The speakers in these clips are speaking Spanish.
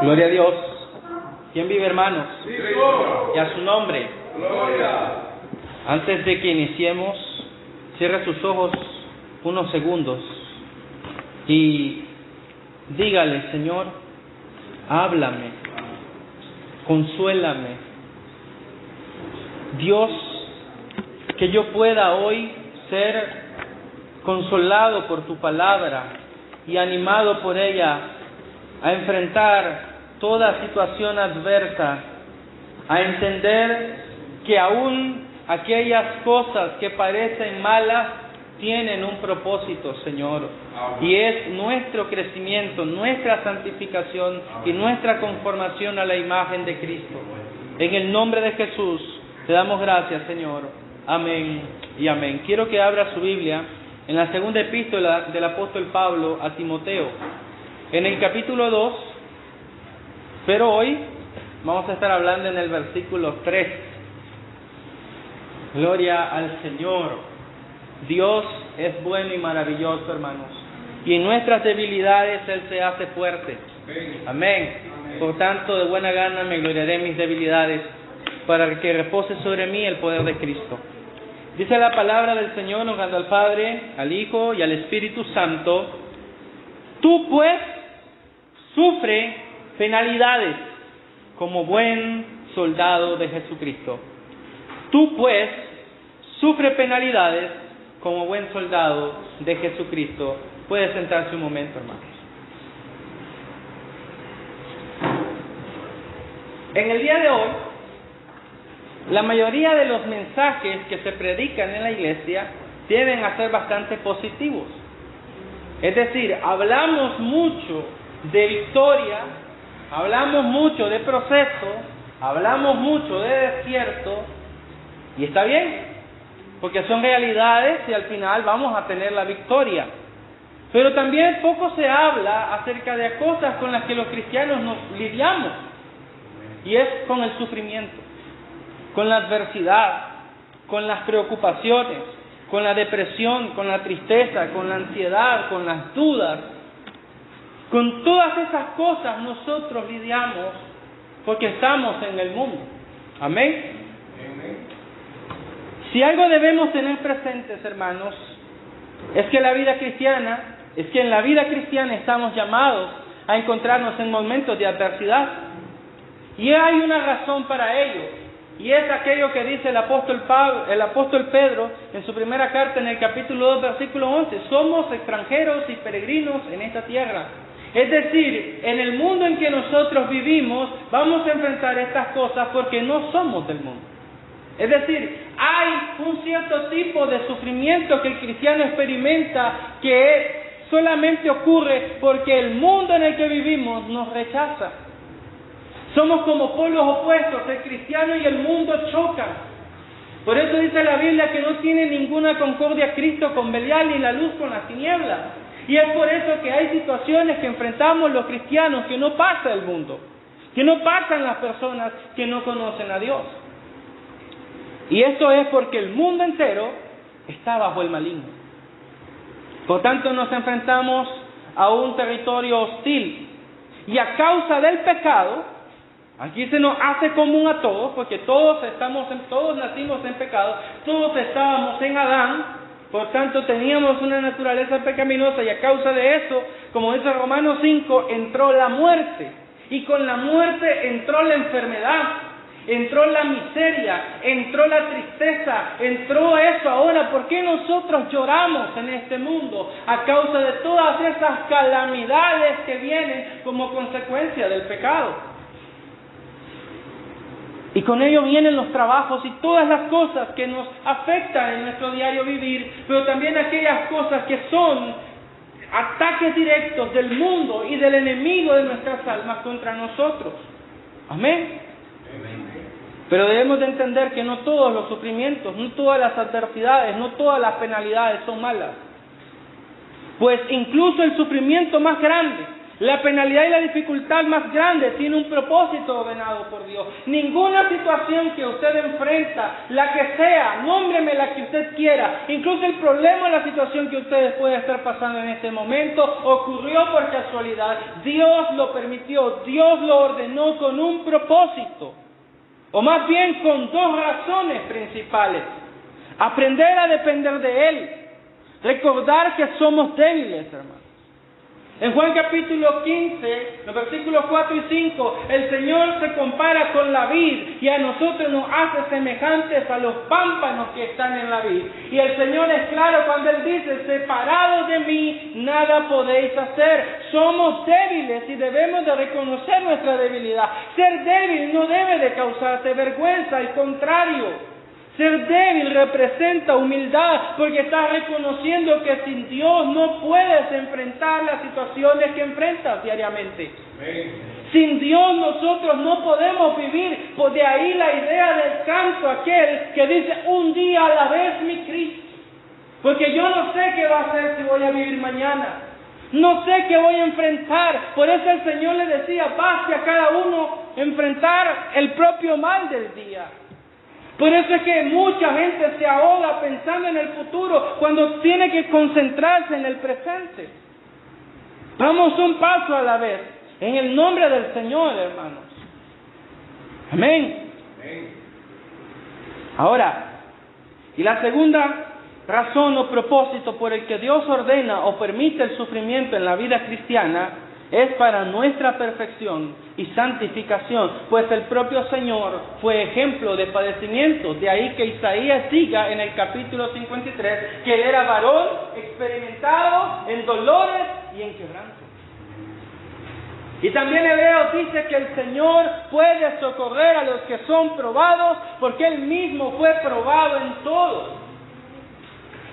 Gloria a Dios. ¿Quién vive, hermanos? Vivo. Y a su nombre. Gloria. Antes de que iniciemos, cierre sus ojos unos segundos y dígale: Señor, háblame, consuélame. Dios, que yo pueda hoy ser consolado por tu palabra y animado por ella a enfrentar toda situación adversa, a entender que aún aquellas cosas que parecen malas tienen un propósito, Señor, y es nuestro crecimiento, nuestra santificación y nuestra conformación a la imagen de Cristo. En el nombre de Jesús te damos gracias, Señor. Amén y amén. Quiero que abra su Biblia en la segunda epístola del apóstol Pablo a Timoteo, en el capítulo 2, pero hoy vamos a estar hablando en el versículo 3. Gloria al Señor. Dios es bueno y maravilloso, hermanos, y en nuestras debilidades Él se hace fuerte. Amén. Por tanto, de buena gana me gloriaré en mis debilidades, para que repose sobre mí el poder de Cristo. Dice la palabra del Señor, honrando al Padre, al Hijo y al Espíritu Santo: tú pues sufre penalidades como buen soldado de Jesucristo. Tú pues sufre penalidades como buen soldado de Jesucristo. Puede sentarse un momento, hermanos. En el día de hoy, la mayoría de los mensajes que se predican en la iglesia tienden a ser bastante positivos. Es decir, hablamos mucho de victoria, hablamos mucho de proceso, hablamos mucho de desierto, y está bien, porque son realidades y al final vamos a tener la victoria. Pero también poco se habla acerca de cosas con las que los cristianos nos lidiamos, y es con el sufrimiento, con la adversidad, con las preocupaciones, con la depresión, con la tristeza, con la ansiedad, con las dudas. Con todas esas cosas nosotros lidiamos porque estamos en el mundo. Amén. Si algo debemos tener presentes, hermanos, es que en la vida cristiana estamos llamados a encontrarnos en momentos de adversidad. Y hay una razón para ello. Y es aquello que dice el apóstol Pedro en su primera carta en el capítulo 2, versículo 11. Somos extranjeros y peregrinos en esta tierra. Es decir, en el mundo en que nosotros vivimos, vamos a enfrentar estas cosas porque no somos del mundo. Es decir, hay un cierto tipo de sufrimiento que el cristiano experimenta que solamente ocurre porque el mundo en el que vivimos nos rechaza. Somos como polos opuestos, el cristiano y el mundo chocan. Por eso dice la Biblia que no tiene ninguna concordia Cristo con Belial ni la luz con las tinieblas. Y es por eso que hay situaciones que enfrentamos los cristianos que no pasa el mundo, que no pasan las personas que no conocen a Dios. Y esto es porque el mundo entero está bajo el maligno. Por tanto, nos enfrentamos a un territorio hostil. Y a causa del pecado, aquí se nos hace común a todos, porque todos nacimos en pecado, todos estábamos en Adán, por tanto teníamos una naturaleza pecaminosa, y a causa de eso, como dice Romanos 5, entró la muerte, y con la muerte entró la enfermedad, entró la miseria, entró la tristeza, entró eso. Ahora, ¿por qué nosotros lloramos en este mundo? A causa de todas esas calamidades que vienen como consecuencia del pecado. Y con ello vienen los trabajos y todas las cosas que nos afectan en nuestro diario vivir, pero también aquellas cosas que son ataques directos del mundo y del enemigo de nuestras almas contra nosotros. Amén. Pero debemos de entender que no todos los sufrimientos, no todas las adversidades, no todas las penalidades son malas. Pues incluso el sufrimiento más grande, La penalidad y la dificultad más grande tiene un propósito ordenado por Dios. Ninguna situación que usted enfrenta, la que sea, nómbreme la que usted quiera, incluso el problema o la situación que ustedes pueden estar pasando en este momento, ocurrió por casualidad. Dios lo permitió, Dios lo ordenó con un propósito, o más bien con dos razones principales. Aprender a depender de Él, recordar que somos débiles, hermanos. En Juan capítulo 15, los versículos 4 y 5, el Señor se compara con la vid y a nosotros nos hace semejantes a los pámpanos que están en la vid. Y el Señor es claro cuando Él dice, separados de mí, nada podéis hacer. Somos débiles y debemos de reconocer nuestra debilidad. Ser débil no debe de causarte vergüenza, al contrario. Ser débil representa humildad porque estás reconociendo que sin Dios no puedes enfrentar las situaciones que enfrentas diariamente. Amén. Sin Dios nosotros no podemos vivir, pues de ahí la idea del canto aquel que dice un día a la vez mi Cristo. Porque yo no sé qué va a hacer si voy a vivir mañana. No sé qué voy a enfrentar. Por eso el Señor le decía, baste a cada uno enfrentar el propio mal del día. Por eso es que mucha gente se ahoga pensando en el futuro cuando tiene que concentrarse en el presente. Vamos un paso a la vez, en el nombre del Señor, hermanos. Amén. Amén. Ahora, y la segunda razón o propósito por el que Dios ordena o permite el sufrimiento en la vida cristiana es para nuestra perfección y santificación, pues el propio Señor fue ejemplo de padecimiento. De ahí que Isaías diga en el capítulo 53 que él era varón experimentado en dolores y en quebranto. Y también Hebreos dice que el Señor puede socorrer a los que son probados, porque Él mismo fue probado en todo.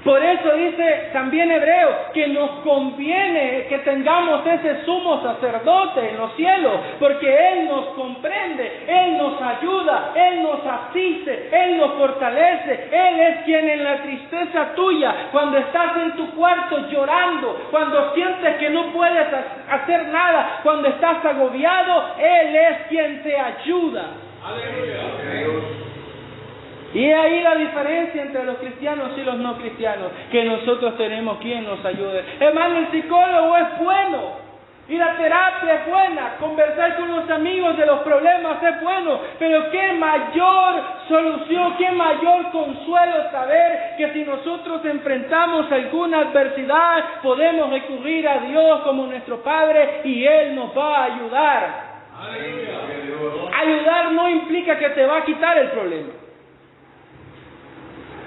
Por eso dice también Hebreos que nos conviene que tengamos ese sumo sacerdote en los cielos, porque Él nos comprende, Él nos ayuda, Él nos asiste, Él nos fortalece. Él es quien en la tristeza tuya, cuando estás en tu cuarto llorando, cuando sientes que no puedes hacer nada, cuando estás agobiado, Él es quien te ayuda. Aleluya. Y ahí la diferencia entre los cristianos y los no cristianos, que nosotros tenemos quien nos ayude. Hermano, el psicólogo es bueno, y la terapia es buena, conversar con los amigos de los problemas es bueno, pero qué mayor solución, qué mayor consuelo saber que si nosotros enfrentamos alguna adversidad, podemos recurrir a Dios como nuestro Padre y Él nos va a ayudar. ¡Aleluya! Ayudar no implica que te va a quitar el problema.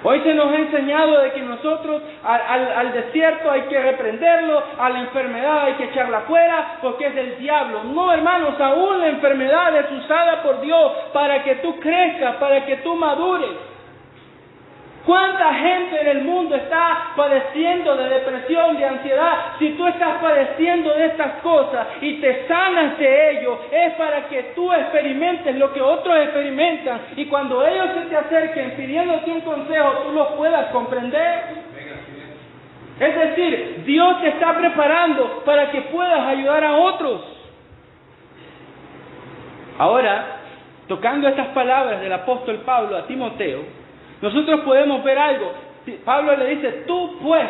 Hoy se nos ha enseñado de que nosotros al desierto hay que reprenderlo, a la enfermedad hay que echarla fuera porque es del diablo. No, hermanos, aún la enfermedad es usada por Dios para que tú crezcas, para que tú madures. ¿Cuánta gente en el mundo está padeciendo de depresión, de ansiedad? Si tú estás padeciendo de estas cosas y te sanas de ello, es para que tú experimentes lo que otros experimentan. Y cuando ellos se te acerquen pidiéndote un consejo, tú los puedas comprender. Es decir, Dios te está preparando para que puedas ayudar a otros. Ahora, tocando estas palabras del apóstol Pablo a Timoteo, nosotros podemos ver algo. Pablo le dice, tú pues,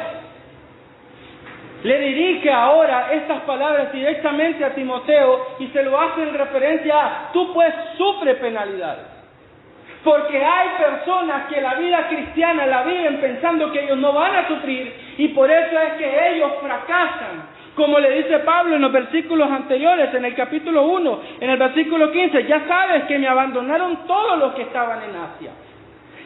le dirige ahora estas palabras directamente a Timoteo y se lo hace en referencia a, tú pues sufre penalidades. Porque hay personas que la vida cristiana la viven pensando que ellos no van a sufrir y por eso es que ellos fracasan. Como le dice Pablo en los versículos anteriores, en el capítulo 1, en el versículo 15, ya sabes que me abandonaron todos los que estaban en Asia.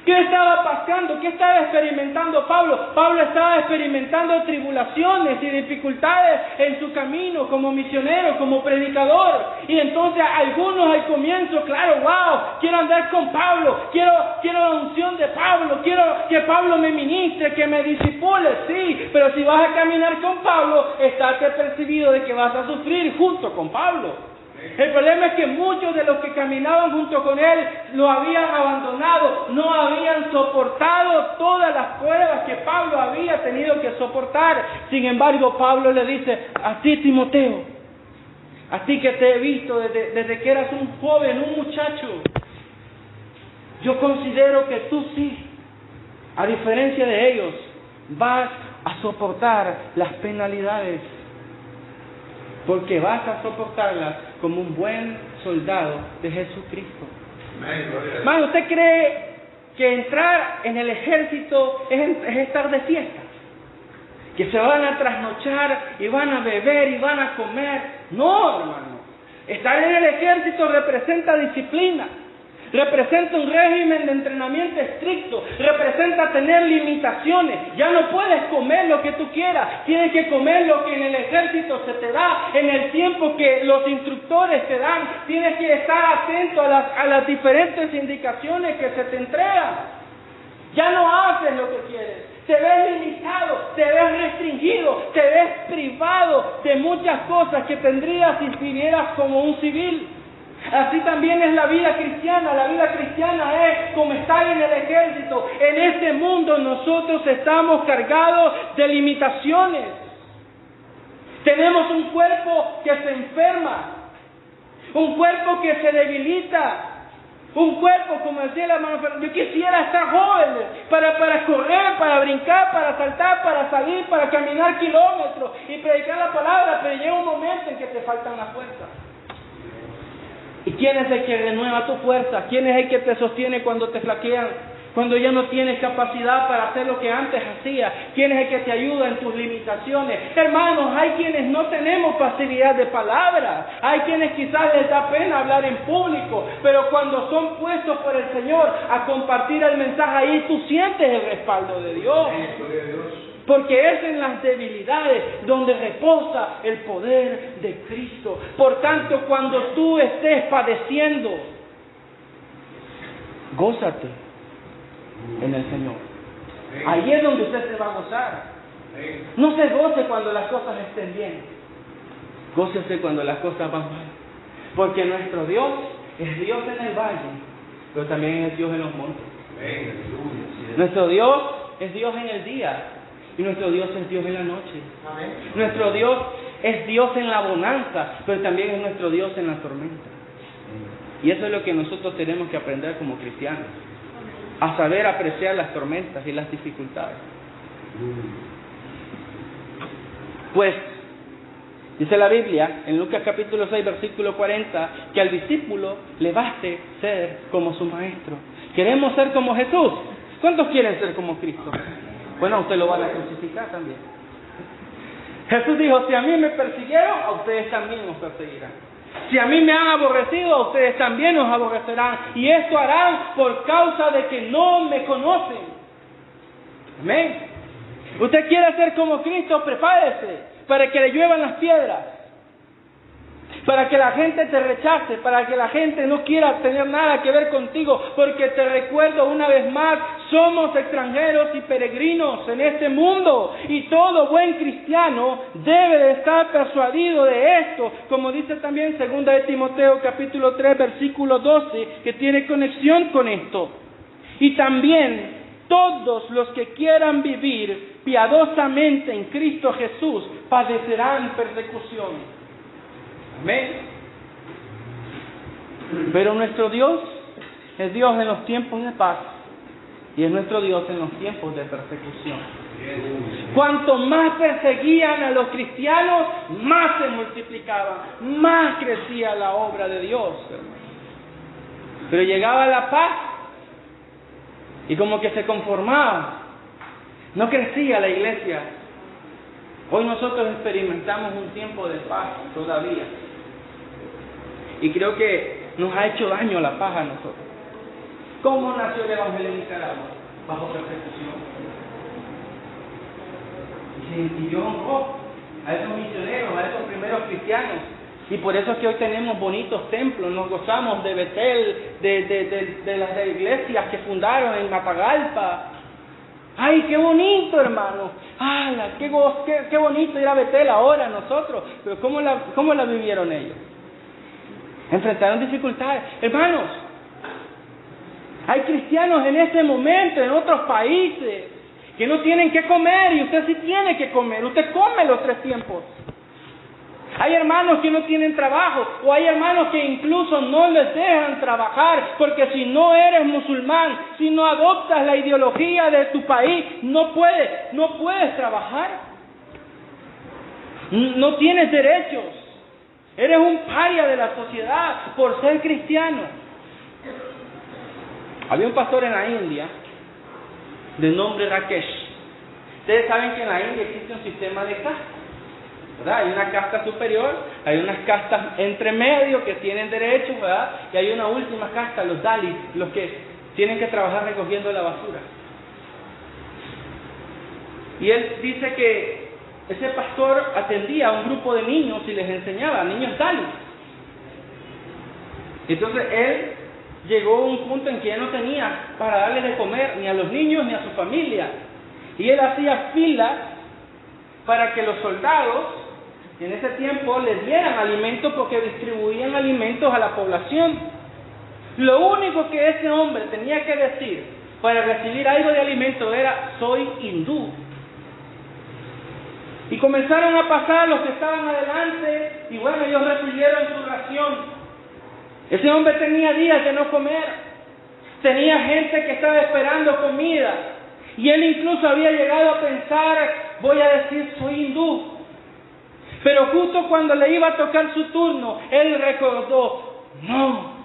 ¿Qué estaba pasando? ¿Qué estaba experimentando Pablo? Pablo estaba experimentando tribulaciones y dificultades en su camino como misionero, como predicador. Y entonces algunos al comienzo, claro, wow, quiero andar con Pablo, quiero la unción de Pablo, quiero que Pablo me ministre, que me disipule, sí. Pero si vas a caminar con Pablo, estate percibido de que vas a sufrir junto con Pablo. El problema es que muchos de los que caminaban junto con él lo habían abandonado, no habían soportado todas las pruebas que Pablo había tenido que soportar. Sin embargo, Pablo le dice, a ti Timoteo, a ti que te he visto desde que eras un joven, un muchacho, yo considero que tú sí, a diferencia de ellos, vas a soportar las penalidades, porque vas a soportarlas como un buen soldado de Jesucristo. Hermano, ¿usted cree que entrar en el ejército es estar de fiesta? Que se van a trasnochar y van a beber y van a comer. No, hermano. Estar en el ejército representa disciplina. Representa un régimen de entrenamiento estricto. Representa tener limitaciones. Ya no puedes comer lo que tú quieras. Tienes que comer lo que en el ejército se te da, en el tiempo que los instructores te dan. Tienes que estar atento a las diferentes indicaciones que se te entregan. Ya no haces lo que quieres. Te ves limitado, te ves restringido, te ves privado de muchas cosas que tendrías si vivieras como un civil. Así también es la vida cristiana. La vida cristiana es como estar en el ejército. En este mundo nosotros estamos cargados de limitaciones. Tenemos un cuerpo que se enferma, un cuerpo que se debilita, un cuerpo, como decía la hermana, yo quisiera estar joven para correr, para brincar, para saltar, para salir, para caminar kilómetros y predicar la palabra, pero llega un momento en que te faltan las fuerzas. ¿Y quién es el que renueva tu fuerza? ¿Quién es el que te sostiene cuando te flaquean? Cuando ya no tienes capacidad para hacer lo que antes hacías. ¿Quién es el que te ayuda en tus limitaciones? Hermanos, hay quienes no tenemos facilidad de palabra. Hay quienes quizás les da pena hablar en público. Pero cuando son puestos por el Señor a compartir el mensaje, ahí tú sientes el respaldo de Dios. Porque es en las debilidades donde reposa el poder de Cristo. Por tanto, cuando tú estés padeciendo, gózate en el Señor. Ahí es donde usted se va a gozar. No se goce cuando las cosas estén bien. Gócese cuando las cosas van mal. Porque nuestro Dios es Dios en el valle, pero también es Dios en los montes. Nuestro Dios es Dios en el día. Y nuestro Dios es Dios en la noche. Amén. Nuestro Dios es Dios en la bonanza, pero también es nuestro Dios en la tormenta. Y eso es lo que nosotros tenemos que aprender como cristianos. A saber apreciar las tormentas y las dificultades. Pues, dice la Biblia, en Lucas capítulo 6, versículo 40, que al discípulo le baste ser como su maestro. ¿Queremos ser como Jesús? ¿Cuántos quieren ser como Cristo? Bueno, usted lo van a crucificar también. Jesús dijo, si a mí me persiguieron, a ustedes también os perseguirán. Si a mí me han aborrecido, a ustedes también os aborrecerán. Y esto harán por causa de que no me conocen. Amén. Usted quiere ser como Cristo, prepárese para que le lluevan las piedras. Para que la gente te rechace, para que la gente no quiera tener nada que ver contigo, porque te recuerdo una vez más, somos extranjeros y peregrinos en este mundo, y todo buen cristiano debe de estar persuadido de esto, como dice también 2 de Timoteo capítulo 3 versículo 12, que tiene conexión con esto. Y también todos los que quieran vivir piadosamente en Cristo Jesús padecerán persecución. Amén. Pero nuestro Dios es Dios en los tiempos de paz y es nuestro Dios en los tiempos de persecución. Cuanto más perseguían a los cristianos, más se multiplicaban, más crecía la obra de Dios, hermano. Pero llegaba la paz y como que se conformaba, no crecía la iglesia. Hoy nosotros experimentamos un tiempo de paz todavía. Y creo que nos ha hecho daño la paz a nosotros. ¿Cómo nació el Evangelio en Nicaragua? Bajo persecución. Y Dios honró a esos misioneros, a esos primeros cristianos. Y por eso es que hoy tenemos bonitos templos, nos gozamos de Betel, de las iglesias que fundaron en Matagalpa. ¡Ay, qué bonito, hermano! ¡Hala, qué bonito ir a Betel ahora nosotros! Pero ¿cómo la vivieron ellos? Enfrentaron dificultades. Hermanos, hay cristianos en este momento, en otros países, que no tienen que comer y usted sí tiene que comer. Usted come los 3 tiempos. Hay hermanos que no tienen trabajo, o hay hermanos que incluso no les dejan trabajar, porque si no eres musulmán, si no adoptas la ideología de tu país, no puedes trabajar. No tienes derechos. Eres un paria de la sociedad por ser cristiano. Había un pastor en la India, de nombre Rakesh. Ustedes saben que en la India existe un sistema de castas, ¿verdad? Hay una casta superior, hay unas castas entre medio que tienen derechos, ¿verdad? Y hay una última casta, los Dalits, los que tienen que trabajar recogiendo la basura. Y él dice que ese pastor atendía a un grupo de niños y les enseñaba, niños Dalits. Entonces él llegó a un punto en que ya no tenía para darles de comer ni a los niños ni a su familia. Y él hacía filas para que los soldados en ese tiempo les dieran alimentos, porque distribuían alimentos a la población. Lo único que ese hombre tenía que decir para recibir algo de alimento era: soy hindú. Y comenzaron a pasar los que estaban adelante, y bueno, ellos recibieron su ración. Ese hombre tenía días de no comer, tenía gente que estaba esperando comida, y él incluso había llegado a pensar: voy a decir soy hindú. Pero justo cuando le iba a tocar su turno, él recordó: no,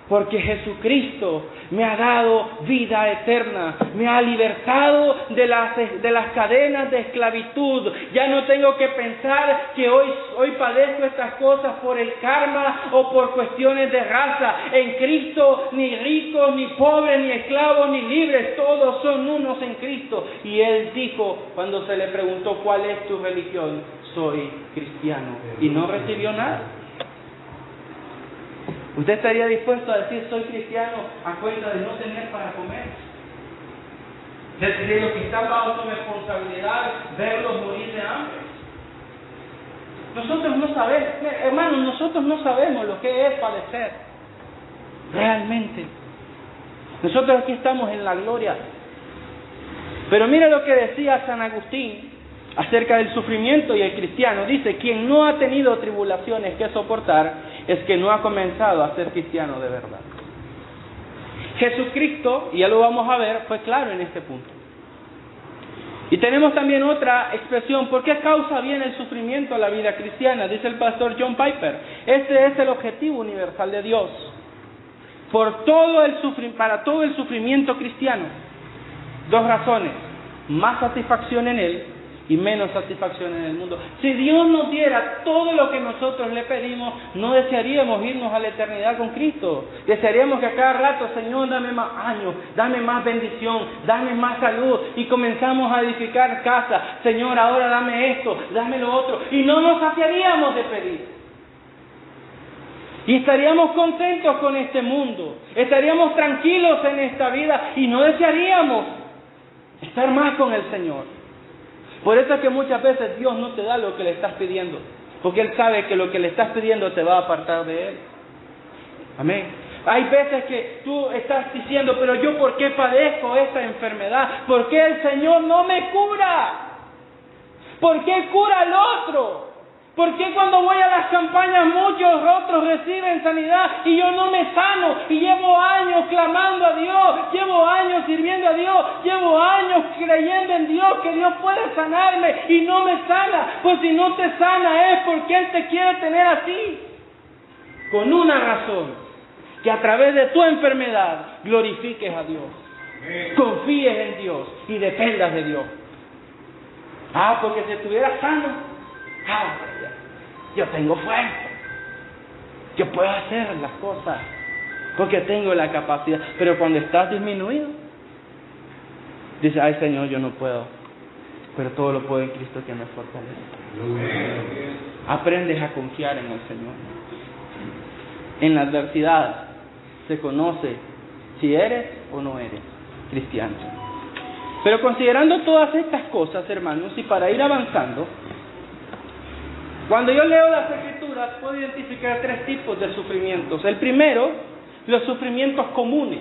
porque Jesucristo me ha dado vida eterna, me ha libertado de las cadenas de esclavitud. Ya no tengo que pensar que hoy padezco estas cosas por el karma o por cuestiones de raza. En Cristo ni ricos, ni pobres, ni esclavos, ni libres, todos son unos en Cristo. Y él dijo, cuando se le preguntó: ¿cuál es tu religión? Soy cristiano. Y no recibió nada. ¿Usted estaría dispuesto a decir soy cristiano a cuenta de no tener para comer? De lo que está bajo su responsabilidad, verlos morir de hambre. Nosotros no sabemos, hermanos, nosotros no sabemos lo que es padecer. Realmente. Nosotros aquí estamos en la gloria. Pero mire lo que decía San Agustín acerca del sufrimiento y el cristiano. Dice: quien no ha tenido tribulaciones que soportar es que no ha comenzado a ser cristiano de verdad. Jesucristo, y ya lo vamos a ver, fue claro en este punto. Y tenemos también otra expresión: ¿por qué causa bien el sufrimiento a la vida cristiana? Dice el pastor John Piper: este es el objetivo universal de Dios para todo el sufrimiento cristiano. Dos razones: más satisfacción en Él y menos satisfacción en el mundo. Si Dios nos diera todo lo que nosotros le pedimos, no desearíamos irnos a la eternidad con Cristo. Desearíamos que a cada rato: Señor, dame más años, dame más bendición, dame más salud, y comenzamos a edificar casa. Señor, ahora dame esto, dame lo otro, y no nos saciaríamos de pedir. Y estaríamos contentos con este mundo, estaríamos tranquilos en esta vida, y no desearíamos estar más con el Señor. Por eso es que muchas veces Dios no te da lo que le estás pidiendo, porque Él sabe que lo que le estás pidiendo te va a apartar de Él. Amén. Hay veces que tú estás diciendo: pero yo, ¿por qué padezco esta enfermedad? ¿Por qué el Señor no me cura? ¿Por qué cura al otro? ¿Por qué cuando voy a las campañas muchos otros reciben sanidad y yo no me sano? Y llevo años clamando a Dios, llevo años sirviendo a Dios, llevo años creyendo en Dios, que Dios puede sanarme, y no me sana. Pues si no te sana es porque Él te quiere tener así, con una razón: que a través de tu enfermedad glorifiques a Dios, confíes en Dios y dependas de Dios. Porque si estuviera sano, yo tengo fuerza, yo puedo hacer las cosas porque tengo la capacidad. Pero cuando estás disminuido, dices: ay Señor, yo no puedo, pero todo lo puedo en Cristo que me fortalece. Aprendes a confiar en el Señor. En la adversidad se conoce si eres o no eres cristiano. Pero considerando todas estas cosas, hermanos, y para ir avanzando, cuando yo leo las Escrituras puedo identificar tres tipos de sufrimientos. El primero, los sufrimientos comunes.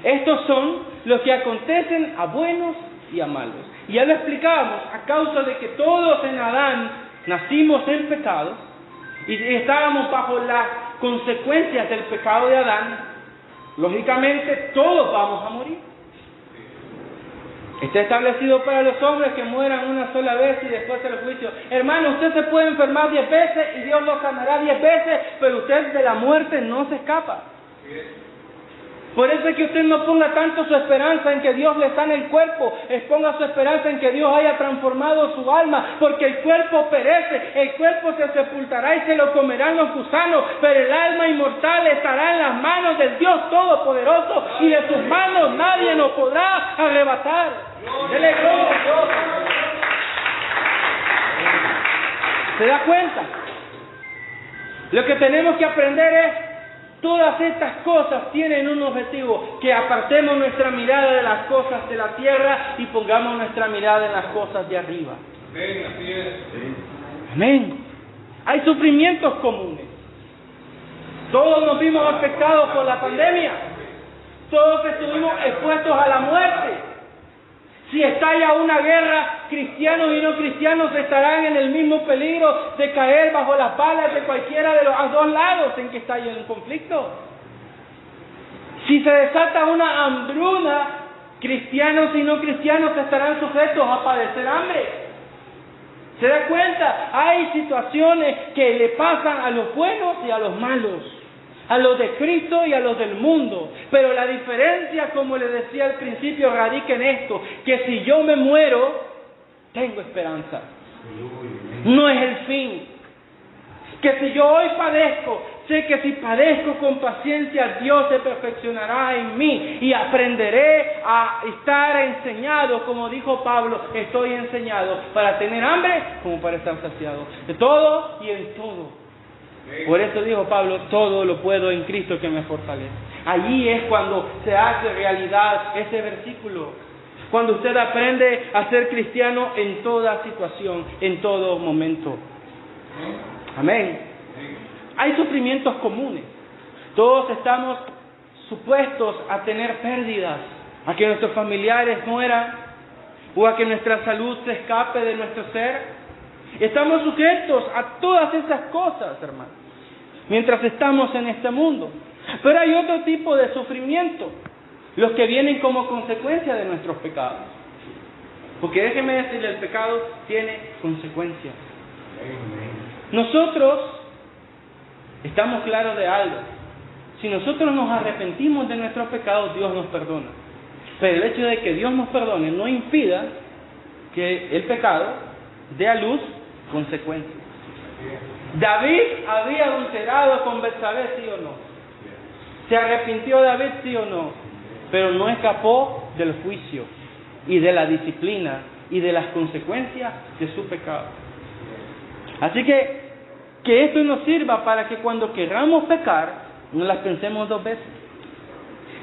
Estos son los que acontecen a buenos y a malos. Y ya lo explicábamos: a causa de que todos en Adán nacimos en pecado y estábamos bajo las consecuencias del pecado de Adán, lógicamente todos vamos a morir. Está establecido para los hombres que mueran una sola vez y después del juicio. Hermano, usted se puede enfermar 10 veces y Dios lo sanará 10 veces, pero usted de la muerte no se escapa. Por eso es que usted no ponga tanto su esperanza en que Dios le sane el cuerpo, ponga su esperanza en que Dios haya transformado su alma, porque el cuerpo perece, el cuerpo se sepultará y se lo comerán los gusanos, pero el alma inmortal estará en las manos del Dios Todopoderoso y de sus manos nadie nos podrá arrebatar. Dele gloria a Dios. ¿Se da cuenta? Lo que tenemos que aprender es: todas estas cosas tienen un objetivo, que apartemos nuestra mirada de las cosas de la tierra y pongamos nuestra mirada en las cosas de arriba. Amén, así es. Amén. Hay sufrimientos comunes. Todos nos vimos afectados por la pandemia. Todos estuvimos expuestos a la muerte. Si estalla una guerra, cristianos y no cristianos estarán en el mismo peligro de caer bajo las balas de cualquiera de los dos lados en que estalle el conflicto. Si se desata una hambruna, cristianos y no cristianos estarán sujetos a padecer hambre. ¿Se da cuenta? Hay situaciones que le pasan a los buenos y a los malos, a los de Cristo y a los del mundo. Pero la diferencia, como le decía al principio, radica en esto: que si yo me muero, tengo esperanza. No es el fin. Que si yo hoy padezco, sé que si padezco con paciencia, Dios se perfeccionará en mí y aprenderé a estar enseñado, como dijo Pablo: estoy enseñado para tener hambre como para estar saciado. De todo y en todo. Por eso dijo Pablo: todo lo puedo en Cristo que me fortalece. Allí es cuando se hace realidad ese versículo. Cuando usted aprende a ser cristiano en toda situación, en todo momento. Amén. Hay sufrimientos comunes. Todos estamos supuestos a tener pérdidas, a que nuestros familiares mueran, o a que nuestra salud se escape de nuestro ser. Estamos sujetos a todas esas cosas, hermanos, mientras estamos en este mundo. Pero hay otro tipo de sufrimiento, los que vienen como consecuencia de nuestros pecados. Porque déjeme decirle, el pecado tiene consecuencias. Nosotros estamos claros de algo: si nosotros nos arrepentimos de nuestros pecados, Dios nos perdona. Pero el hecho de que Dios nos perdone no impida que el pecado dé a luz consecuencias. David había adulterado con Betsabé, ¿sí o no? ¿Se arrepintió David, sí o no? Pero no escapó del juicio y de la disciplina y de las consecuencias de su pecado. Así que esto nos sirva para que cuando queramos pecar, no las pensemos dos veces.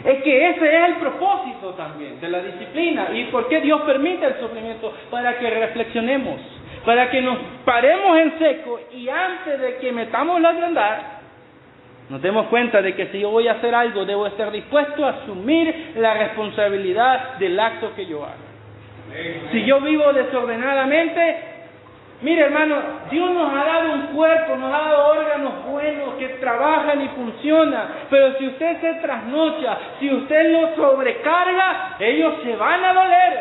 Es que ese es el propósito también de la disciplina. ¿Y por qué Dios permite el sufrimiento? Para que reflexionemos, para que nos paremos en seco y antes de que metamos la de andar, nos demos cuenta de que si yo voy a hacer algo, debo estar dispuesto a asumir la responsabilidad del acto que yo haga. Si yo vivo desordenadamente, mire, hermano, Dios nos ha dado un cuerpo, nos ha dado órganos buenos que trabajan y funcionan, pero si usted se trasnocha, si usted los sobrecarga, ellos se van a doler.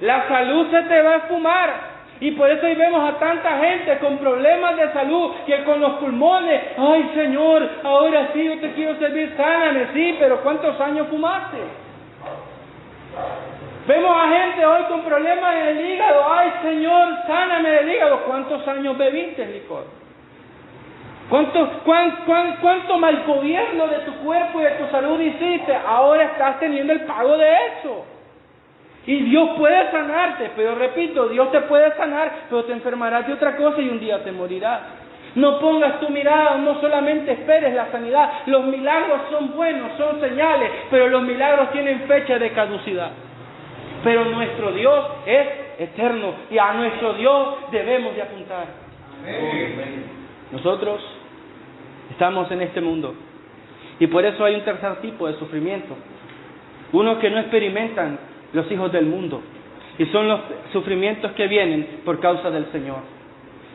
La salud se te va a esfumar. Y por eso hoy vemos a tanta gente con problemas de salud, que con los pulmones: ay Señor, ahora sí yo te quiero servir, sáname. Sí, pero ¿cuántos años fumaste? Vemos a gente hoy con problemas en el hígado: ay Señor, sáname del hígado. ¿Cuántos años bebiste licor? ¿Cuánto mal gobierno de tu cuerpo y de tu salud hiciste? Ahora estás teniendo el pago de eso. Y Dios puede sanarte, pero repito, Dios te puede sanar, pero te enfermarás de otra cosa y un día te morirás. No pongas tu mirada, no solamente esperes la sanidad. Los milagros son buenos, son señales, pero los milagros tienen fecha de caducidad. Pero nuestro Dios es eterno y a nuestro Dios debemos de apuntar. Amén. Nosotros estamos en este mundo y por eso hay un tercer tipo de sufrimiento. Uno que no experimentan los hijos del mundo, y son los sufrimientos que vienen por causa del Señor.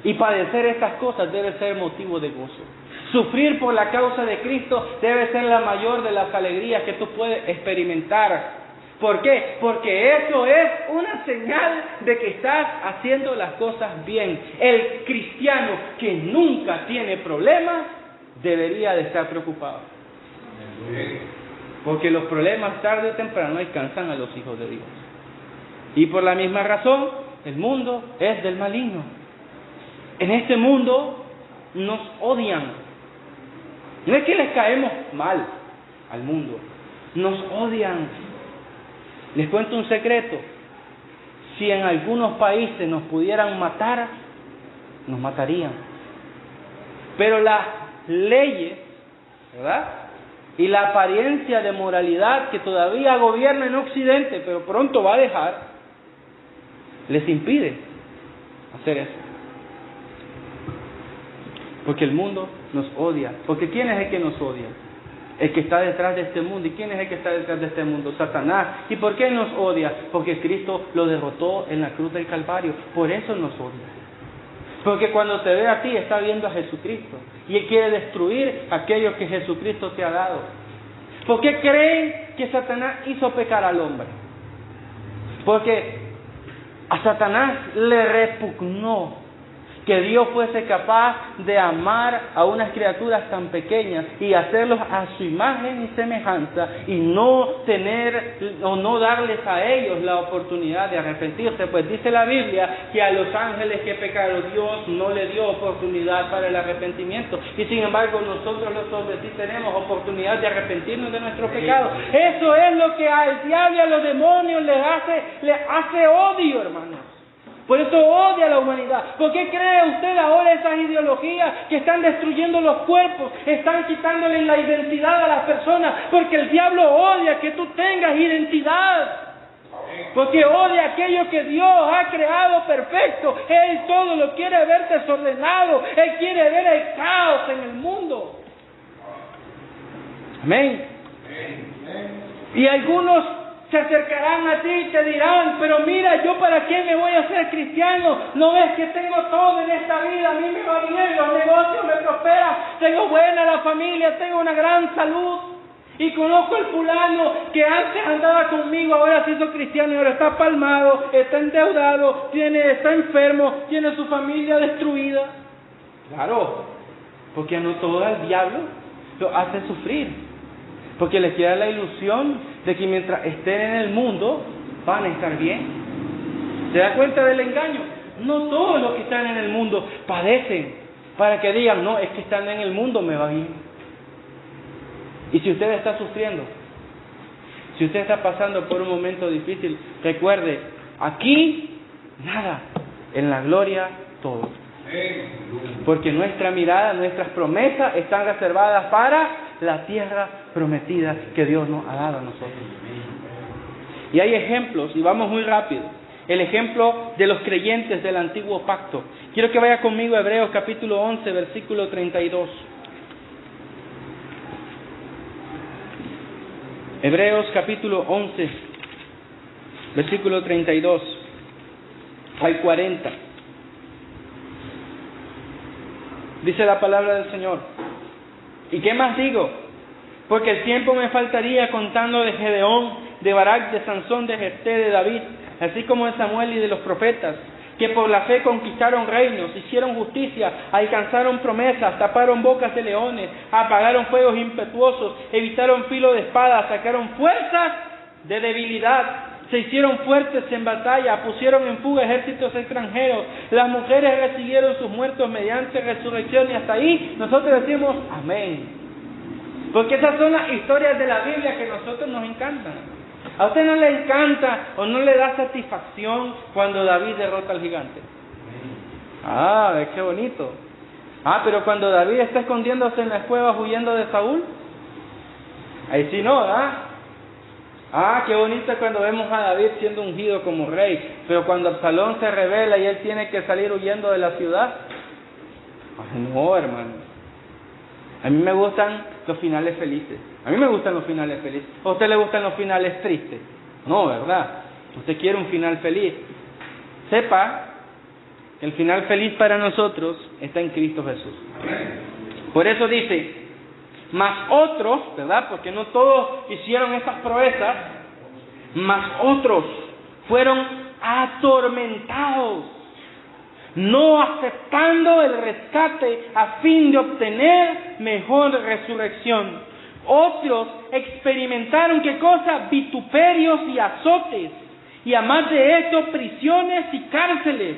Y padecer estas cosas debe ser motivo de gozo. Sufrir por la causa de Cristo debe ser la mayor de las alegrías que tú puedes experimentar. ¿Por qué? Porque eso es una señal de que estás haciendo las cosas bien. El cristiano que nunca tiene problemas debería de estar preocupado. Porque los problemas tarde o temprano alcanzan a los hijos de Dios. Y por la misma razón, el mundo es del maligno. En este mundo nos odian. No es que les caemos mal al mundo, nos odian. Les cuento un secreto. Si en algunos países nos pudieran matar, nos matarían. Pero las leyes, ¿verdad?, y la apariencia de moralidad que todavía gobierna en Occidente, pero pronto va a dejar, les impide hacer eso. Porque el mundo nos odia. Porque ¿quién es el que nos odia? El que está detrás de este mundo. ¿Y quién es el que está detrás de este mundo? Satanás. ¿Y por qué nos odia? Porque Cristo lo derrotó en la cruz del Calvario. Por eso nos odia. Porque cuando te ve a ti, está viendo a Jesucristo. Y Él quiere destruir aquello que Jesucristo te ha dado. ¿Por qué creen que Satanás hizo pecar al hombre? Porque a Satanás le repugnó que Dios fuese capaz de amar a unas criaturas tan pequeñas y hacerlos a su imagen y semejanza y no tener o no darles a ellos la oportunidad de arrepentirse. Pues dice la Biblia que a los ángeles que pecaron Dios no le dio oportunidad para el arrepentimiento, y sin embargo nosotros los hombres sí tenemos oportunidad de arrepentirnos de nuestros pecados. Eso es lo que al diablo y a los demonios le hace odio, hermanos. Por eso odia a la humanidad. ¿Por qué cree usted ahora esas ideologías que están destruyendo los cuerpos, están quitándole la identidad a las personas? Porque el diablo odia que tú tengas identidad. Porque odia aquello que Dios ha creado perfecto. Él todo lo quiere ver desordenado. Él quiere ver el caos en el mundo. Amén. Y algunos se acercarán a ti y te dirán: pero mira, ¿yo para qué me voy a hacer cristiano? ¿No ves que tengo todo en esta vida? A mí me va bien, los negocios me prosperan, tengo buena la familia, tengo una gran salud. Y conozco al fulano que antes andaba conmigo, ahora se hizo cristiano y ahora está palmado, está endeudado, está enfermo, tiene su familia destruida. Claro, porque no todo el diablo lo hace sufrir. Porque les queda la ilusión de que mientras estén en el mundo van a estar bien. ¿Se da cuenta del engaño? No todos los que están en el mundo padecen para que digan: no, es que estando en el mundo me va bien. Y si usted está sufriendo, si usted está pasando por un momento difícil, recuerde, aquí nada, en la gloria todo. Porque nuestra mirada, nuestras promesas están reservadas para la tierra prometida que Dios nos ha dado a nosotros. Y hay ejemplos, y vamos muy rápido. El ejemplo de los creyentes del antiguo pacto. Quiero que vaya conmigo a Hebreos capítulo 11, versículo 32. Hebreos capítulo 11, versículo 32 al 40. Dice la palabra del Señor: ¿y qué más digo? Porque el tiempo me faltaría contando de Gedeón, de Barak, de Sansón, de Jefté, de David, así como de Samuel y de los profetas, que por la fe conquistaron reinos, hicieron justicia, alcanzaron promesas, taparon bocas de leones, apagaron fuegos impetuosos, evitaron filo de espada, sacaron fuerzas de debilidad, se hicieron fuertes en batalla, pusieron en fuga ejércitos extranjeros, las mujeres recibieron sus muertos mediante resurrección. Y hasta ahí nosotros decimos amén. Porque esas son las historias de la Biblia que a nosotros nos encantan. ¿A usted no le encanta o no le da satisfacción cuando David derrota al gigante? Ah, qué bonito. Ah, pero cuando David está escondiéndose en las cuevas huyendo de Saúl, ahí sí no, ¿ah? Ah, qué bonito cuando vemos a David siendo ungido como rey, pero cuando Absalón se rebela y él tiene que salir huyendo de la ciudad, no, hermano. A mí me gustan los finales felices. A mí me gustan los finales felices. ¿A usted le gustan los finales tristes? No, ¿verdad? Usted quiere un final feliz. Sepa El final feliz para nosotros está en Cristo Jesús. Por eso dice, mas otros, ¿verdad? Porque no todos hicieron esas proezas, mas otros fueron atormentados, no aceptando el rescate a fin de obtener mejor resurrección. Otros experimentaron, ¿qué cosa? Vituperios y azotes, y además de esto, prisiones y cárceles.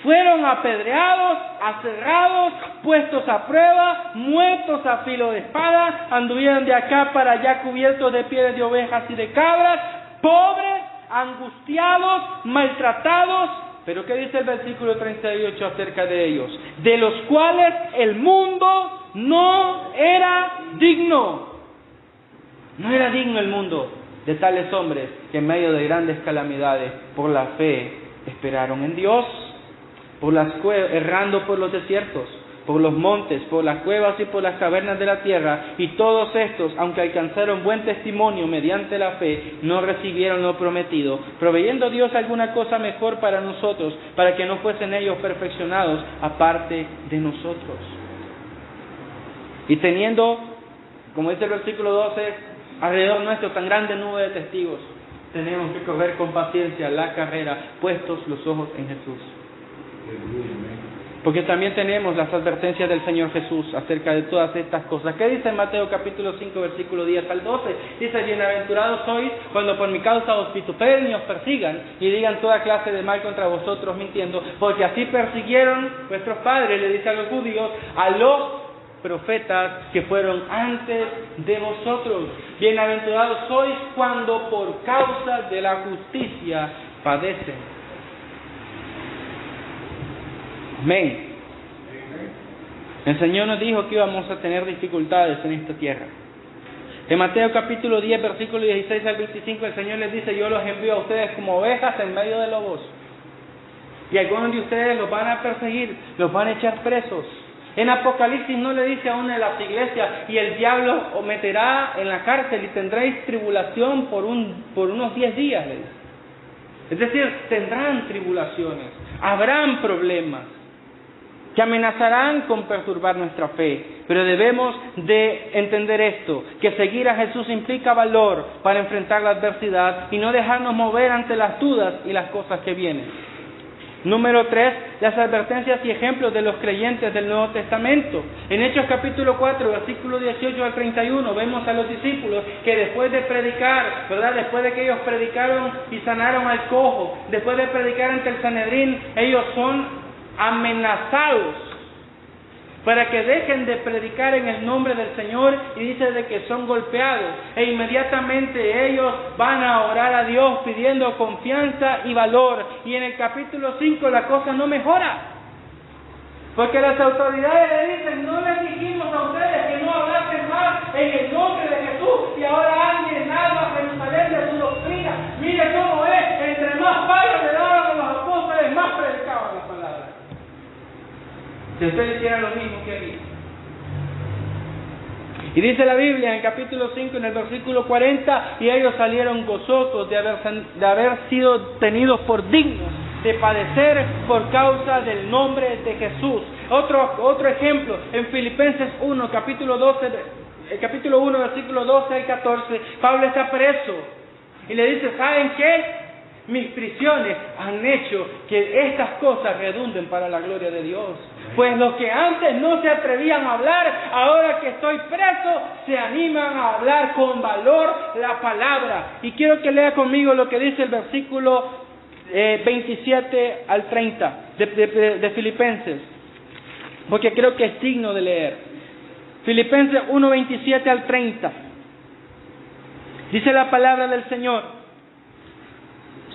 Fueron apedreados, aserrados, puestos a prueba, muertos a filo de espada, anduvieron de acá para allá cubiertos de pieles de ovejas y de cabras, pobres, angustiados, maltratados. Pero ¿qué dice el versículo 38 acerca de ellos? De los cuales el mundo no era digno. No era digno el mundo de tales hombres que en medio de grandes calamidades, por la fe, esperaron en Dios. Por las cuevas, errando por los desiertos, por los montes, por las cuevas y por las cavernas de la tierra, y todos estos, aunque alcanzaron buen testimonio mediante la fe, no recibieron lo prometido, proveyendo Dios alguna cosa mejor para nosotros, para que no fuesen ellos perfeccionados aparte de nosotros. Y teniendo, como dice el versículo 12, alrededor nuestro tan grande nube de testigos, tenemos que correr con paciencia la carrera, puestos los ojos en Jesús. Porque también tenemos las advertencias del Señor Jesús acerca de todas estas cosas. ¿Qué dice en Mateo capítulo 5, versículo 10 al 12? Dice, bienaventurados sois cuando por mi causa os vituperen y os persigan y digan toda clase de mal contra vosotros mintiendo, porque así persiguieron vuestros padres, le dice a los judíos, a los profetas que fueron antes de vosotros. Bienaventurados sois cuando por causa de la justicia padecen. Amén. El Señor nos dijo que íbamos a tener dificultades en esta tierra. En Mateo capítulo 10, versículo 16 al 25, el Señor les dice, yo los envío a ustedes como ovejas en medio de lobos. Y algunos de ustedes los van a perseguir, los van a echar presos. En Apocalipsis no le dice a una de las iglesias, y el diablo os meterá en la cárcel y tendréis tribulación por unos 10 días, le dice. Es decir, tendrán tribulaciones, habrán problemas que amenazarán con perturbar nuestra fe. Pero debemos de entender esto, que seguir a Jesús implica valor para enfrentar la adversidad y no dejarnos mover ante las dudas y las cosas que vienen. Número 3, las advertencias y ejemplos de los creyentes del Nuevo Testamento. En Hechos capítulo 4, versículo 18 al 31, vemos a los discípulos que después de predicar, ¿verdad? Después de que ellos predicaron y sanaron al cojo, después de predicar ante el Sanedrín, ellos son amenazados para que dejen de predicar en el nombre del Señor, y dice de que son golpeados, e inmediatamente ellos van a orar a Dios pidiendo confianza y valor, y en el capítulo 5 la cosa no mejora, porque las autoridades le dicen, no les dijimos a ustedes que no hablasen más en el nombre de Jesús, y ahora han llenado a Jerusalén de su doctrina. Mire cómo es, entre más palos le daban a los apóstoles, más predicaban las palabras. Si ustedes hicieran lo mismo que aquí. Y dice la Biblia en el capítulo 5, en el versículo 40, y ellos salieron gozosos de haber sido tenidos por dignos de padecer por causa del nombre de Jesús. Otro ejemplo, en Filipenses 1, capítulo 1, versículo 12 al 14, Pablo está preso y le dice, ¿saben qué? Mis prisiones han hecho que estas cosas redunden para la gloria de Dios. Pues los que antes no se atrevían a hablar, ahora que estoy preso, se animan a hablar con valor la palabra. Y quiero que lea conmigo lo que dice el versículo 27 al 30 de Filipenses, porque creo que es digno de leer. Filipenses 1, 27 al 30. Dice la palabra del Señor.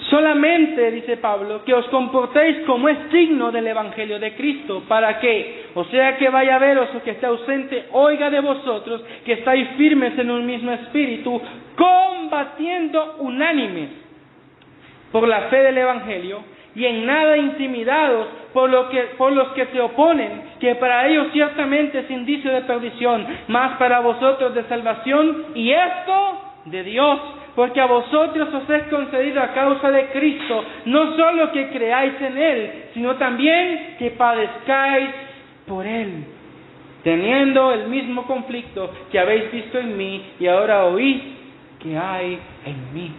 Solamente, dice Pablo, que os comportéis como es digno del Evangelio de Cristo, para que, o sea que vaya a veros o que esté ausente, oiga de vosotros que estáis firmes en un mismo espíritu, combatiendo unánimes por la fe del Evangelio, y en nada intimidados por los que se oponen, que para ellos ciertamente es indicio de perdición, mas para vosotros de salvación, y esto de Dios, porque a vosotros os es concedido a causa de Cristo, no solo que creáis en Él, sino también que padezcáis por Él, teniendo el mismo conflicto que habéis visto en mí y ahora oís que hay en mí.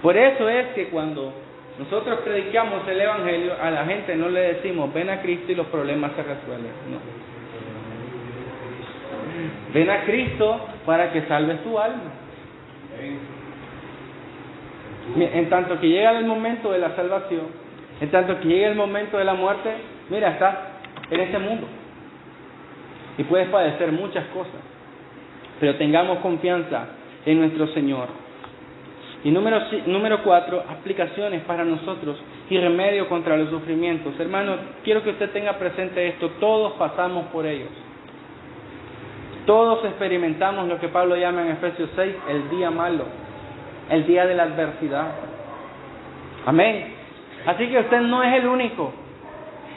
Por eso es que cuando nosotros predicamos el Evangelio, a la gente no le decimos, ven a Cristo y los problemas se resuelven. No. Ven a Cristo para que salves tu alma. En tanto que llega el momento de la salvación, en tanto que llega el momento de la muerte, mira, estás en este mundo y puedes padecer muchas cosas, pero tengamos confianza en nuestro Señor. Y número 4, aplicaciones para nosotros y remedio contra los sufrimientos. Hermanos, quiero que usted tenga presente esto, todos pasamos por ellos. Todos experimentamos lo que Pablo llama en Efesios 6, el día malo, el día de la adversidad. Amén. Así que usted no es el único.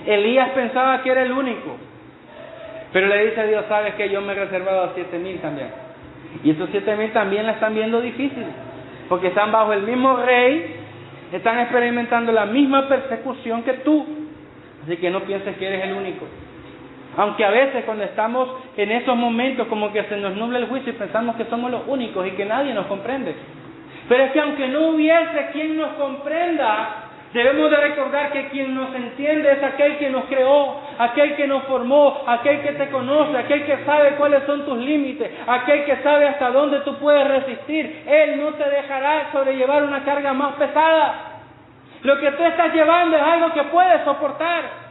Elías pensaba que era el único, pero le dice a Dios, sabes que yo me he reservado a 7,000 también. Y esos 7,000 también la están viendo difícil, porque están bajo el mismo rey, están experimentando la misma persecución que tú. Así que no pienses que eres el único. Aunque a veces cuando estamos en esos momentos como que se nos nubla el juicio y pensamos que somos los únicos y que nadie nos comprende. Pero es que aunque no hubiese quien nos comprenda, debemos de recordar que quien nos entiende es aquel que nos creó, aquel que nos formó, aquel que te conoce, aquel que sabe cuáles son tus límites, aquel que sabe hasta dónde tú puedes resistir. Él no te dejará sobrellevar una carga más pesada. Lo que tú estás llevando es algo que puedes soportar.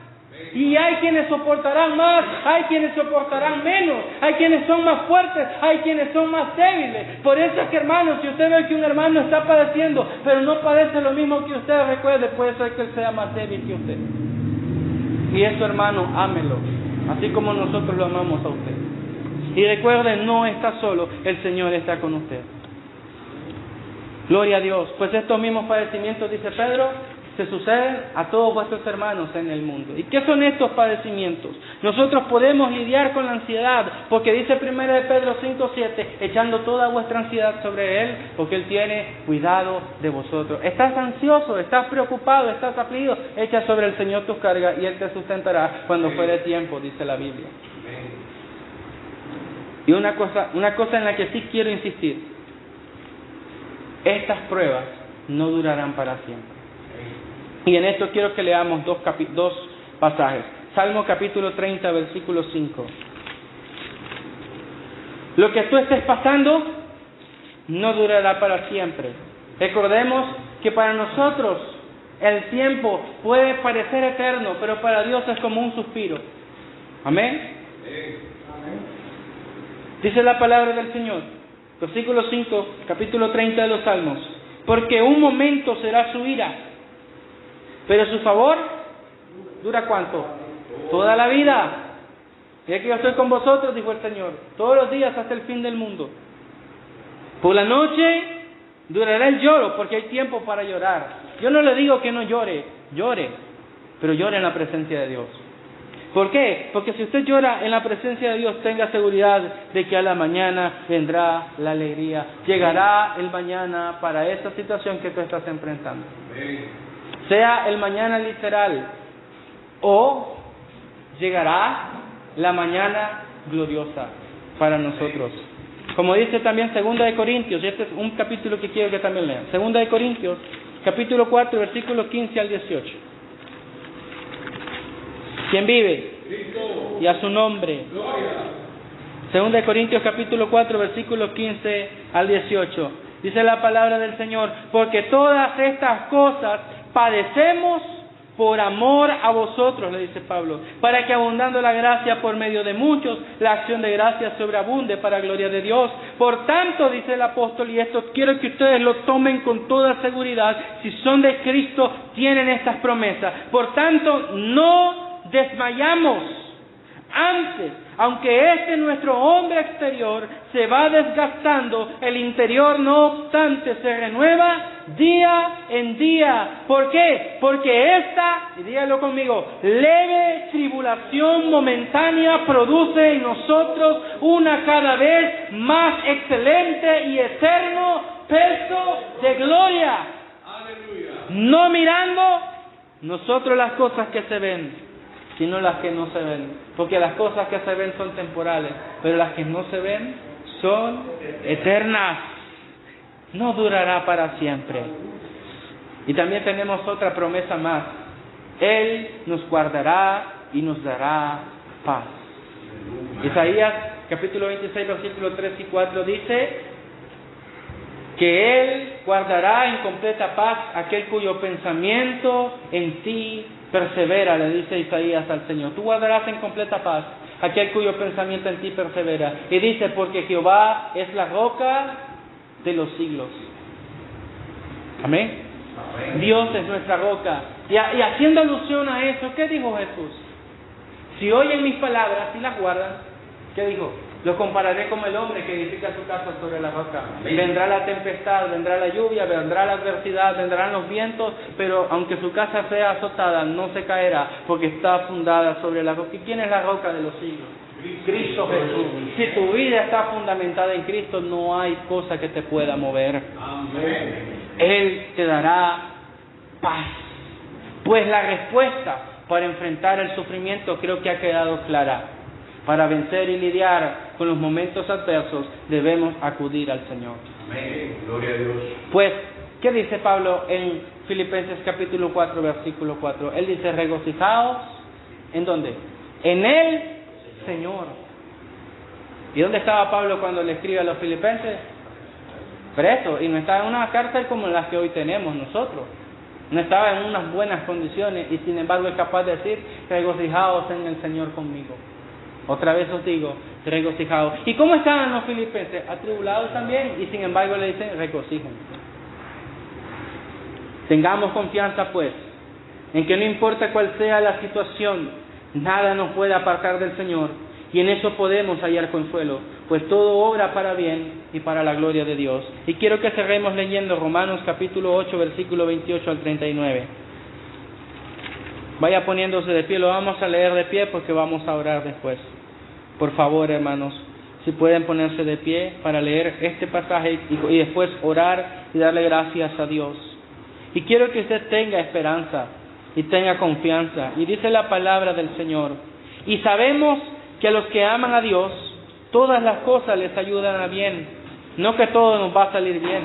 Y hay quienes soportarán más, hay quienes soportarán menos, hay quienes son más fuertes, hay quienes son más débiles. Por eso es que, hermanos, si usted ve que un hermano está padeciendo, pero no padece lo mismo que usted, recuerde, puede ser que él sea más débil que usted. Y eso, hermano, ámelo, así como nosotros lo amamos a usted. Y recuerde, no está solo, el Señor está con usted. Gloria a Dios. Pues estos mismos padecimientos, dice Pedro, se suceden a todos vuestros hermanos en el mundo. ¿Y qué son estos padecimientos? Nosotros podemos lidiar con la ansiedad, porque dice 1 Pedro 5:7, echando toda vuestra ansiedad sobre Él, porque Él tiene cuidado de vosotros. Estás ansioso, estás preocupado, estás afligido, echa sobre el Señor tus cargas y Él te sustentará cuando fuere tiempo, dice la Biblia. Y una cosa en la que sí quiero insistir, estas pruebas no durarán para siempre. Y en esto quiero que leamos dos pasajes. Salmo capítulo 30, versículo 5. Lo que tú estés pasando no durará para siempre. Recordemos que para nosotros el tiempo puede parecer eterno, pero para Dios es como un suspiro. Amén. Dice la palabra del Señor, versículo 5, capítulo 30 de los Salmos. Porque un momento será su ira, pero su favor dura ¿cuánto? Toda la vida. Y aquí yo estoy con vosotros, dijo el Señor, todos los días hasta el fin del mundo. Por la noche durará el lloro, porque hay tiempo para llorar. Yo no le digo que no llore, llore, pero llore en la presencia de Dios. ¿Por qué? Porque si usted llora en la presencia de Dios, tenga seguridad de que a la mañana vendrá la alegría. Llegará el mañana para esta situación que tú estás enfrentando. Sea el mañana literal o llegará la mañana gloriosa para nosotros. Como dice también 2 de Corintios, y este es un capítulo que quiero que también lean. 2 de Corintios, capítulo 4, versículos 15 al 18. ¿Quién vive? Y a su nombre. 2 de Corintios, capítulo 4, versículos 15 al 18. Dice la palabra del Señor, porque todas estas cosas padecemos por amor a vosotros, le dice Pablo, para que abundando la gracia por medio de muchos, la acción de gracia sobreabunde para gloria de Dios. Por tanto, dice el apóstol, y esto quiero que ustedes lo tomen con toda seguridad, si son de Cristo, tienen estas promesas. Por tanto, no desmayamos. Antes, aunque nuestro hombre exterior se va desgastando, el interior no obstante se renueva día en día. ¿Por qué? Porque y dígalo conmigo, leve tribulación momentánea produce en nosotros una cada vez más excelente y eterno peso de gloria. Aleluya. No mirando nosotros las cosas que se ven, sino las que no se ven. Porque las cosas que se ven son temporales, pero las que no se ven son eternas. No durará para siempre. Y también tenemos otra promesa más. Él nos guardará y nos dará paz. Isaías capítulo 26, versículos 3 y 4 dice que Él guardará en completa paz aquel cuyo pensamiento en ti persevera, le dice Isaías al Señor. Tú guardarás en completa paz aquel cuyo pensamiento en ti persevera. Y dice, porque Jehová es la roca de los siglos. Amén. Amén. Dios es nuestra roca. Y haciendo alusión a eso, ¿qué dijo Jesús? Si oyen mis palabras y las guardan, ¿qué dijo? Los compararé como el hombre que edifica su casa sobre la roca. Amén. Vendrá la tempestad, vendrá la lluvia, vendrá la adversidad, vendrán los vientos, pero aunque su casa sea azotada, no se caerá, porque está fundada sobre la roca. ¿Y quién es la roca de los siglos? Cristo Jesús. Si tu vida está fundamentada en Cristo, no hay cosa que te pueda mover. Amén. Él te dará paz. Pues la respuesta para enfrentar el sufrimiento creo que ha quedado clara. Para vencer y lidiar con los momentos adversos, debemos acudir al Señor. Amén. Gloria a Dios. Pues, ¿qué dice Pablo en Filipenses capítulo 4, versículo 4? Él dice, regocijaos, ¿en dónde? En el Señor. ¿Y dónde estaba Pablo cuando le escribe a los filipenses? Preso, y no estaba en una cárcel como las que hoy tenemos nosotros. No estaba en unas buenas condiciones, y sin embargo es capaz de decir, regocijaos en el Señor conmigo. Otra vez os digo, regocijaos. ¿Y cómo estaban los filipenses? Atribulados también, y sin embargo le dicen, regocijen. Tengamos confianza pues, en que no importa cuál sea la situación, nada nos puede apartar del Señor, y en eso podemos hallar consuelo, pues todo obra para bien y para la gloria de Dios. Y quiero que cerremos leyendo Romanos capítulo 8, versículo 28 al 39. Vaya poniéndose de pie, lo vamos a leer de pie porque vamos a orar después. Por favor, hermanos, si pueden ponerse de pie para leer este pasaje y después orar y darle gracias a Dios. Y quiero que usted tenga esperanza y tenga confianza. Y dice la palabra del Señor, y sabemos que a los que aman a Dios, todas las cosas les ayudan a bien. No que todo nos va a salir bien,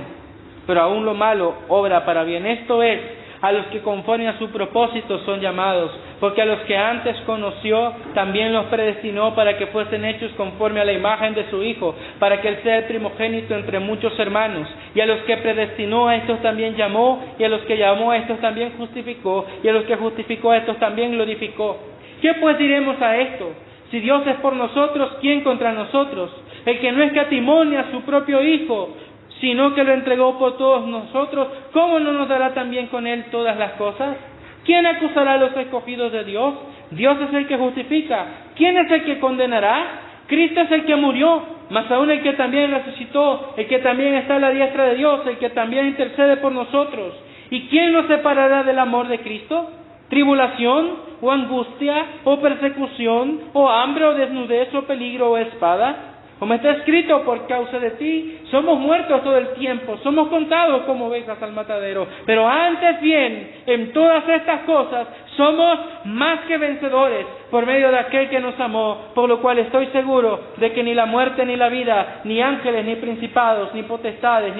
pero aún lo malo obra para bien. Esto es, a los que conforme a su propósito son llamados, porque a los que antes conoció, también los predestinó para que fuesen hechos conforme a la imagen de su Hijo, para que Él sea el primogénito entre muchos hermanos. Y a los que predestinó, a estos también llamó, y a los que llamó, a estos también justificó, y a los que justificó, a estos también glorificó. ¿Qué pues diremos a esto? Si Dios es por nosotros, ¿quién contra nosotros? El que no escatimó ni a su propio Hijo, sino que lo entregó por todos nosotros, ¿cómo no nos dará también con Él todas las cosas? ¿Quién acusará a los escogidos de Dios? Dios es el que justifica. ¿Quién es el que condenará? Cristo es el que murió, mas aún el que también resucitó, el que también está a la diestra de Dios, el que también intercede por nosotros. ¿Y quién nos separará del amor de Cristo? ¿Tribulación, o angustia, o persecución, o hambre, o desnudez, o peligro, o espada? Como está escrito, por causa de ti, somos muertos todo el tiempo, somos contados como ovejas al matadero. Pero antes bien, en todas estas cosas, somos más que vencedores, por medio de aquel que nos amó, por lo cual estoy seguro de que ni la muerte ni la vida, ni ángeles, ni principados, ni potestades,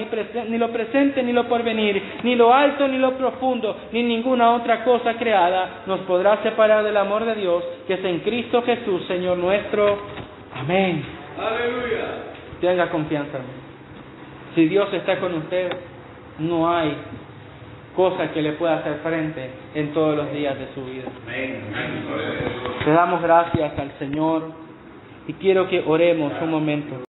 ni lo presente, ni lo porvenir, ni lo alto, ni lo profundo, ni ninguna otra cosa creada, nos podrá separar del amor de Dios, que es en Cristo Jesús, Señor nuestro. Amén. Aleluya. Tenga confianza, hermano. Si Dios está con usted, no hay cosa que le pueda hacer frente en todos los días de su vida. Amén. Le damos gracias al Señor y quiero que oremos un momento.